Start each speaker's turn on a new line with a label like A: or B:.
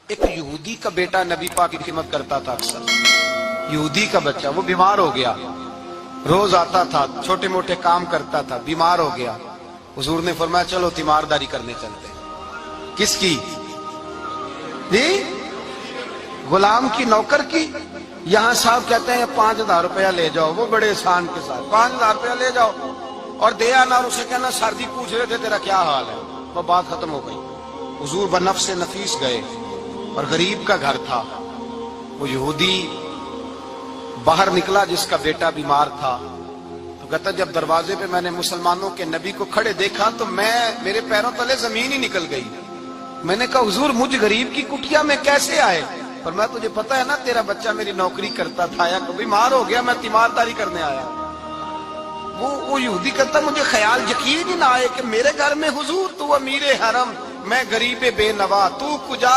A: ایک یہودی کا بیٹا نبی پاک کی خدمت کرتا تھا اکثر. یہودی کا بچہ وہ بیمار ہو گیا, روز آتا تھا, چھوٹے موٹے کام کرتا تھا, بیمار ہو گیا. حضور نے فرمایا چلو تیمارداری کرنے چلتے. کس کی؟ جی غلام کی, نوکر کی. یہاں صاحب کہتے ہیں 5,000 روپیہ لے جاؤ, وہ بڑے احسان کے ساتھ 5,000 روپیہ لے جاؤ اور دے آنا, اور اسے کہنا سردی پوچھ رہے تھے تیرا کیا حال ہے. وہ بات ختم ہو گئی. حضور بنفس نفیس گئے اور غریب کا گھر تھا. وہ یہودی باہر نکلا جس کا بیٹا بیمار تھا, تو کہتا جب دروازے پہ میں نے مسلمانوں کے نبی کو کھڑے دیکھا تو میرے پیروں تلے زمین ہی نکل گئی. میں نے کہا حضور مجھ غریب کی کٹیا میں کیسے آئے؟ پر میں تجھے پتا ہے نا تیرا بچہ میری نوکری کرتا تھا, یا بیمار ہو گیا, میں تیمارداری کرنے آیا. وہ یہودی کہتا مجھے خیال یقین ہی نہ آئے کہ میرے گھر میں حضور, تو امیر حرم, میں غریب بے نوا, تو کجا